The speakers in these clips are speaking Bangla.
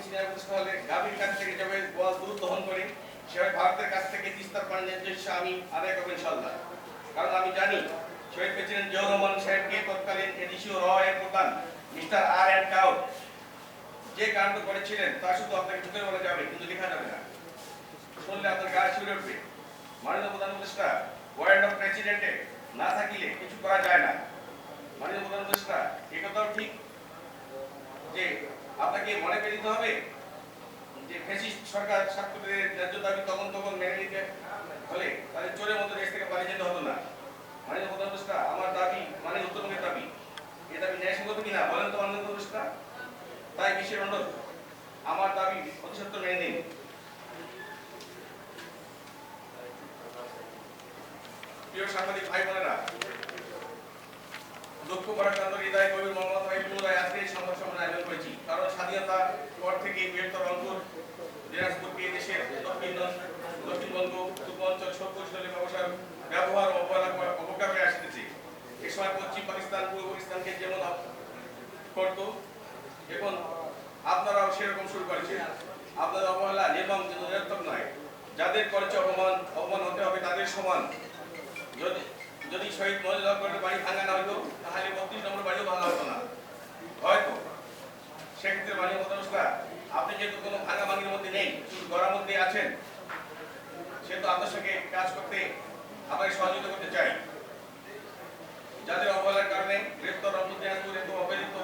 সিনিয়র উপস্থিত হলে গাভীর কাছ থেকে যাবে গোয়াল দুধ দহন করে সেভাবে ভারতের কাছ থেকে তিস্তার পানি নির্দেশ আমি আদায় করবো ইনশাল্লাহ। কারণ আমি জানি শহীদ প্রেসিডেন্ট জিয়াউর রহমান সাহেবকে তৎকালীন এডিসিও র এর প্রধান মিস্টার আর এন কাউ যে কাণ্ড করেছিলেন তা শুধু আপনাকে ঢুকে বলা যাবে, কিন্তু লেখা যাবে না। শুনলে আপনার গা শিউরে উঠবে। মাননীয় প্রধান উপদেষ্টা, ওয়ারেন্ট অফ প্রেসিডেন্টে না থাকিলে কিছু করা যায় না। মাননীয় প্রধান উপদেষ্টা, এই কথাও ঠিক যে আপনাকে মনে করে দিতে হবে যে ফ্যাসিস্ট সরকার ছাত্রদের ন্যায্য দাবি তখন মেনে নিতে হলে তাদের চোরের মতো দেশ থেকে পালিয়ে যেতে হতো না। মাননীয় প্রধান উপদেষ্টা, আমার দাবি মানে উত্তরবঙ্গের দাবি, এই দাবি ন্যায়সঙ্গত কিনা বলেন তো মাননীয় উপদেষ্টা। তাই বিশেষ অনুরোধ, আমার দাবি অতি সত্বর মেনে নিন। প্রিয় সাংবাদিক ভাই বোনেরা, দুঃখ পরাক্রান্ত হৃদয় কবির মোহাম্মদ ভাই পুনরায় আজকে এই সংবাদ সম্মেলন আয়োজন করেছি। কারণ স্বাধীনতার পর থেকে বৃহত্তর রংপুর দিনাজপুরকে দেশের দক্ষিণবঙ্গ পূর্বাঞ্চল সর্বশৈলী ব্যবসার ব্যবহার ও অবজ্ঞা হয়ে আসতেছে। এ সময় পশ্চিম পাকিস্তান পূর্ব পাকিস্তানকে যেমন করত, এখন আপনারাও সেরকম শুরু করেছেন। আপনাদের অবহেলা নির্মম কিন্তু নিরর্থক নয়। যাদের করেছে অপমান হতে হবে তাদের সমান। যদি শহীদ মজিদুর বাড়ি ভাঙা না হতো তাহলে 32 নম্বর বাড়িও ভাঙা হতো না হয়তো। সেক্ষেত্রে মাননীয় প্রধানমন্ত্রী, আপনি যেহেতু কোনো ভাঙাভাঙির মধ্যে নেই, শুধু গড়ার মধ্যে আছেন, সেহেতু আপনার সঙ্গে কাজ করতে আপনাকে সহযোগিতা করতে চাই। যাদের অবহেলার কারণে গ্রেপ্তার রংপুর দিনাজপুর এত অবহেলিত,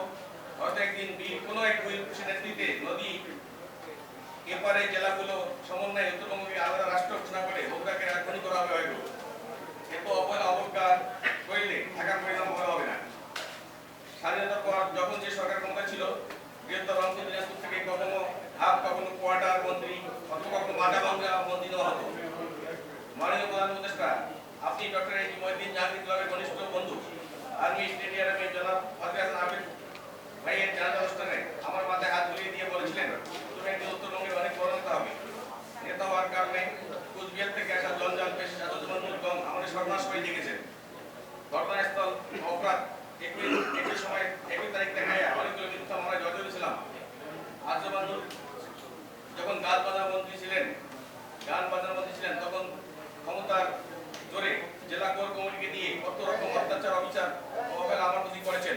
হয়তো একদিন কোনো এক পুলিশের নেতৃত্বে নদী এপারে জেলাগুলো সমন্বয়ে উত্তরবঙ্গকে আলাদা রাষ্ট্র ঘোষণা করে বগুড়াকে রাজধানী করা হবে হয়তো। এত অবহেলা অবজ্ঞা করলে ঢাকার পরিণাম ভালো হবে না। স্বাধীনতার পর যখন যে সরকার ক্ষমতা ছিল, বৃহত্তর রংপুর দিনাজপুর থেকে কখনো হাফ, কখনো কোয়ার্টার মন্ত্রী অথবা কখনো মাঠা ভাঙ্গা মন্ত্রী নেওয়া হতো। মাননীয় প্রধান উপদেষ্টা, আপনি ডক্টর এ জি মহিউদ্দিন জাহাঙ্গীর ক্লাবের ঘনিষ্ঠ বন্ধু। আর্মি স্টেডিয়ামে জনাব ফাজলে হাসান আবিদ ভাইয়ের জানাজা অনুষ্ঠানে আমার মাথায় হাত বুলিয়ে দিয়ে বলেছিলেন, তুমি একদিন উত্তরবঙ্গের অনেক বড় নেতা হবে। নেতা হওয়ার কারণে কুচবিহার থেকে আসা জঞ্জাল পেশ গম আমাদের সর্বনাশ করে দিয়েছেন। ঘটনাস্থল অপরাধ একই সময় 1 তারিখ দেখায় অনেকগুলো মিথ্যা আমরা জড়িত ছিলাম। আজবানুর যখন গান বাজনা মন্ত্রী ছিলেন তখন ক্ষমতার জোরে জেলা কোর কমিটিকে দিয়ে কত রকম অত্যাচার অবিচার অবহেলা আমার প্রতি করেছেন।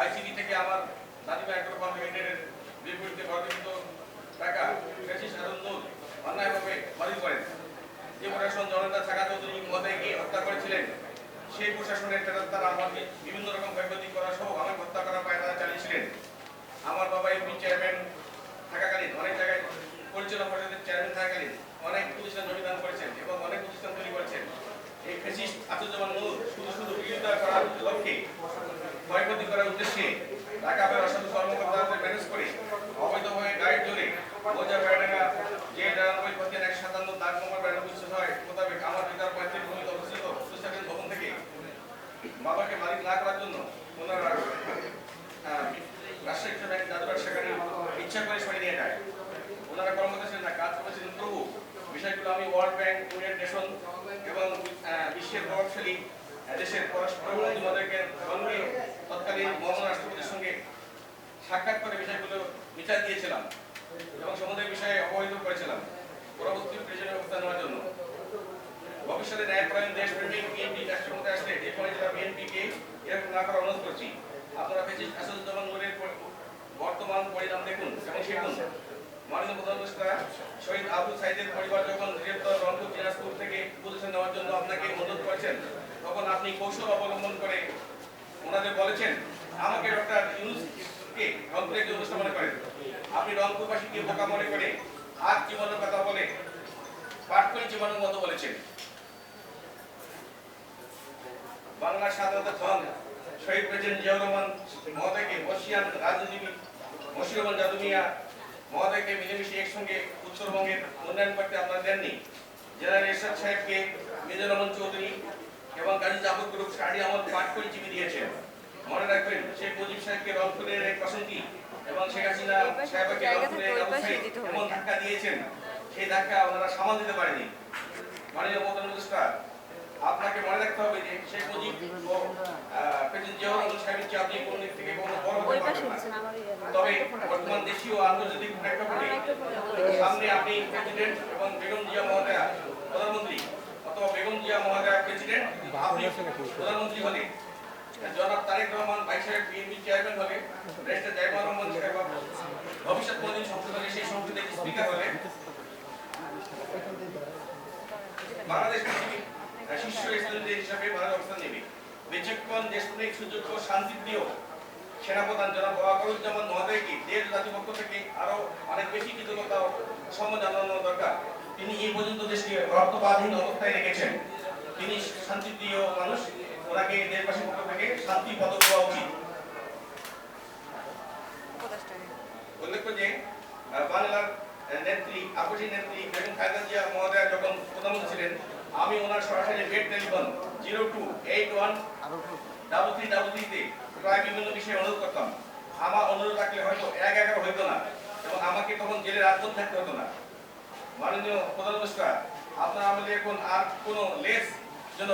আইসিডি থেকে আমার দাদিমা একরকম লিমিটেডের বিপরীতে বর্ধিত টাকা ফ্যাসিস্ট আন্দোলন অন্যায়ভাবে বাতিল করেন। যে প্রশাসন জনতা ছাগা চৌধুরী মহোদয়কে হত্যা করেছিলেন, সেই প্রশাসনের তারা আমাকে বিভিন্ন রকম ক্ষয়ক্ষতি করা সহ আমাকে হত্যা করার পায়তারা চালিয়েছিলেন। আমার বাবা এমপি চেয়ারম্যান থাকাকালীন অনেক জায়গায় পরিচালনা পরিষদের চেয়ারম্যান থাকাকালীন অনেক প্রতিষ্ঠান জমিদান করেছেন এবং অনেক প্রতিষ্ঠান তৈরি করেছেন। এই ফ্যাসিস্ট আসাদুজ্জামান নূর শুধু বিরোধিতা করার লক্ষ্যে, ক্ষয়ক্ষতি করার উদ্দেশ্যে ঢাকা বের অসাধু কর্মকর্তাদের ম্যানেজ করে অবৈধভাবে গাইড ধরে মজা বেড়াডাঙ্গা যে 99/157 দাগ নম্বর 92 মোতাবেক আমার পিতার পৈতৃক ভূমিতে অবস্থিত প্রতিষ্ঠানের ভবন থেকে বাবাকে মালিক না করার জন্য ওনারা রাজশাহী ব্যাংক জাদুঘর সেখানে ইচ্ছা করে সরিয়ে নিয়ে যায়। ওনারা কর্মকর্তা ছিলেন না, কাজ করেছিলেন প্রভু। বিষয়গুলো আমি ওয়ার্ল্ড ব্যাংক, ইউনাইটেড নেশন এবং বিশ্বের প্রভাবশালী দেশের পররাষ্ট্রমন্ত্রীকে সঙ্গে তৎকালীন মহামান্য রাষ্ট্রপতির সঙ্গে সাক্ষাৎ করে বিষয়গুলো বিচার দিয়েছিলাম এবং সমুদ্রের বিষয়ে অবহিত করেছিলাম পরবর্তী প্রয়োজনীয় ব্যবস্থা নেওয়ার জন্য। ভবিষ্যতে ন্যায়পরায়ণ দেশপ্রেমিক বিএনপি রাষ্ট্রের মধ্যে আসলে যে কোনো জেলা বিএনপিকে এরকম না করার অনুরোধ করছি। আপনারা ফ্যাসিস্ট আসাদুজ্জামান নূরের বর্তমান পরিণাম দেখুন এবং শিখুন। মাননীয় প্রধান উপদেষ্টা, শহীদ আবুল সাইদের পরিবার যখন বৃহত্তর রংপুর দিনাজপুর থেকে পজিশন নেওয়ার জন্য আপনাকে অনুরোধ করেছেন, তখন আপনি কৌশল অবলম্বন করে ওনাদের বলেছেন আমাকে ডক্টর ইউনূসকে রংপুরের জন্য মনে করেন। আপনি রংপুরবাসীকে বোকা মনে করে আজ জীবনের কথা বলে পাঠ করে জীবনের মতো বলেছেন। বাংলার স্বাধীনতা ধন শহীদ প্রেসিডেন্ট জিয়াউর রহমান মহোদয়কে বর্ষিয়ান রাজনীতিবিদ মশিউর রহমান যাদু মিয়া মহোদয়কে মিলেমিশে একসঙ্গে উত্তরবঙ্গের উন্নয়ন করতে আপনারা দেননি। জেনারেল এরশাদ সাহেবকে মিজানুর রহমান চৌধুরী এবং গাজী জাফর গ্রুপ সাড়ি আমল পাঠ করে চিঠি দিয়েছেন। মনে রাখবেন, শেখ মুজিব সাহেবকে রংপুরের এক বাসন্তী এবং শেখ হাসিনা সাহেবকে রংপুরের এমন ধাক্কা দিয়েছেন, সেই ধাক্কা ওনারা সামাল দিতে পারেনি। মাননীয় প্রধান উপদেষ্টা, আপনাকে মনে রাখতে হবে যে শেখ মুজিব ও প্রেসিডেন্ট জিয়াউর রহমান সাহেবের চেয়ে আপনি কোন দিক থেকে কোনো বড় হতে পারবেন না। তবে বর্তমান দেশীয় ও আন্তর্জাতিক প্রেক্ষাপটে সামনে আপনি প্রেসিডেন্ট এবং বেগম জিয়া মহোদয়া প্রধানমন্ত্রী অথবা বেগম জিয়া মহোদয়া প্রেসিডেন্ট, আপনি প্রধানমন্ত্রী হলে, জনাব তারেক রহমান ভাই সাহেব বিএনপি চেয়ারম্যান হলে, ব্যারিস্টার জাইমুর রহমান সাহেব ভবিষ্যৎ কোনদিন সংসদ হলে সেই সংসদের স্পিকার হলে, বাংলাদেশ পৃথিবীর শীর্ষ স্থলদের হিসাবে ভারত অবস্থান নেবে। বিচক্ষণ দেশপ্রেমিক সুযোগ্য শান্তিপ্রিয় সেনাপ্রধান জনাব ওয়াকারুজ্জামান মহোদয়কে দেশ জাতির পক্ষ থেকে আরো অনেক বেশি কৃতজ্ঞতা ও সম্মান জানানো দরকার। তিনি এই পর্যন্ত দেশকে রক্তপাতহীন অবস্থায় রেখেছেন। তিনি শান্তিপ্রিয় মানুষ, ওনাকে দেশবাসীর পক্ষ থেকে শান্তি পদক দেওয়া উচিত। উল্লেখ্য যে বাংলার নেত্রী আপসী নেত্রী বেগম খালেদা জিয়া মহোদয়া যখন প্রধানমন্ত্রী ছিলেন, আমি ওনার সরাসরি বেড টেলিফোন 02813333 তে প্রায় বিভিন্ন বিষয়ে অনুরোধ করতাম। আমার অনুরোধ রাখলে হয়তো 1-11 হইতো না এবং আমাকে তখন জেলে রাজপথ থাকতে হতো না। মাননীয় প্রধান উপদেষ্টা, আপনার আমলে এখন আর কোনো লেস যেন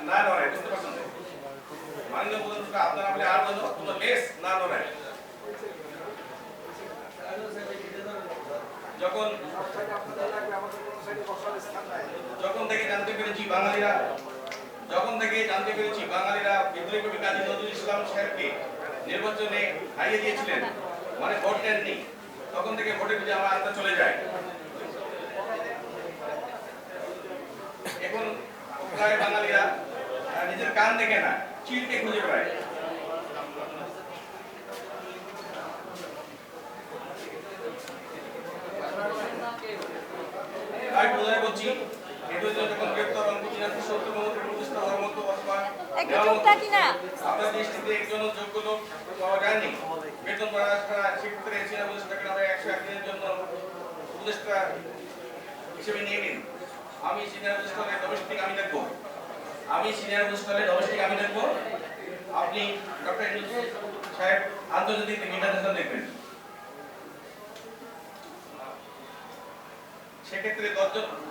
না নড়ে, বুঝতে পারছেন? মাননীয় প্রধান উপদেষ্টা, আপনার আমলে আর যেন কোনো লেস না নড়ে। যখন থেকে জানতে পেরেছি বাঙালিরা বিদ্রোহী কবি কাজী নজরুল ইসলাম সাহেবকে নির্বাচনে হারিয়ে দিয়েছিলেন, মানে ভোট দেননি, তখন থেকে ভোটের প্রতি আমার আস্থা চলে যায়। এখন প্রায় বাঙালিরা নিজের কান দেখে না, চিলকে খুঁজে বেড়ায়। আমি বোঝাই বলছি, এটা যখন গ্রেপ্তার অঙ্ক 70 প্রতিষ্ঠা হওয়ার মতো অথবা আপনার দৃষ্টিতে একজন যোগ্য লোক পাওয়া যায়নি, বেতন করা ছাড়া সেক্ষেত্রে সেনা উপদেষ্টাকে আমরা 101 দিনের জন্য উপদেষ্টা হিসেবে নিয়ে নিন। আমি সিনিয়র উপদেষ্টাকে ডোমেস্টিক আমি দেখবো, আপনি ডক্টর ইউনূস সাহেব আন্তর্জাতিক ইন্টারন্যাশনাল দেখবেন। সেক্ষেত্রে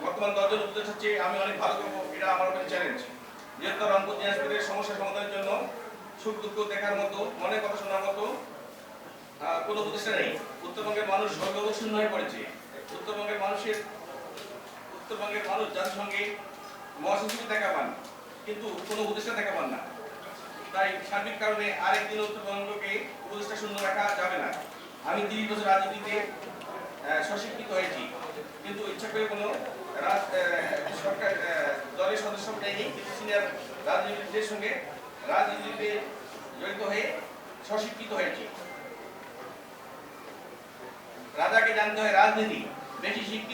বর্তমান 10 জন উপদেষ্টার চেয়ে আমি অনেক ভালো করবো, এটা আমার উপরে চ্যালেঞ্জ। যেহেতু রংপুর দিনাজপুরের সমস্যা সমাধানের জন্য সুখ দুঃখ দেখার মতো, মনের কথা শোনার মতো কোনো উপদেষ্টা নেই। উত্তরবঙ্গের মানুষ সর্বশূন্য হয়ে পড়েছে। উত্তরবঙ্গের মানুষ জাতিসংঘে মহাসচিব দেখা পান, কিন্তু কোনো উপদেষ্টা দেখা পান না। তাই সার্বিক কারণে আরেকদিন উত্তরবঙ্গকে উপদেষ্টা শূন্য রাখা যাবে না। আমি 30 বছর রাজনীতিতে স্বশিক্ষিত হয়েছি, কিন্তু ইচ্ছা করে কোনো সরকার দলের সদস্য নেয়নি, কিন্তু সিনিয়র রাজনীতিবিদদের সঙ্গে রাজনীতিতে জড়িত হয়ে স্বশিক্ষিত হয়েছি। রাজাকে জানতে হয় রাজনীতি, বেশি শিক্ষিত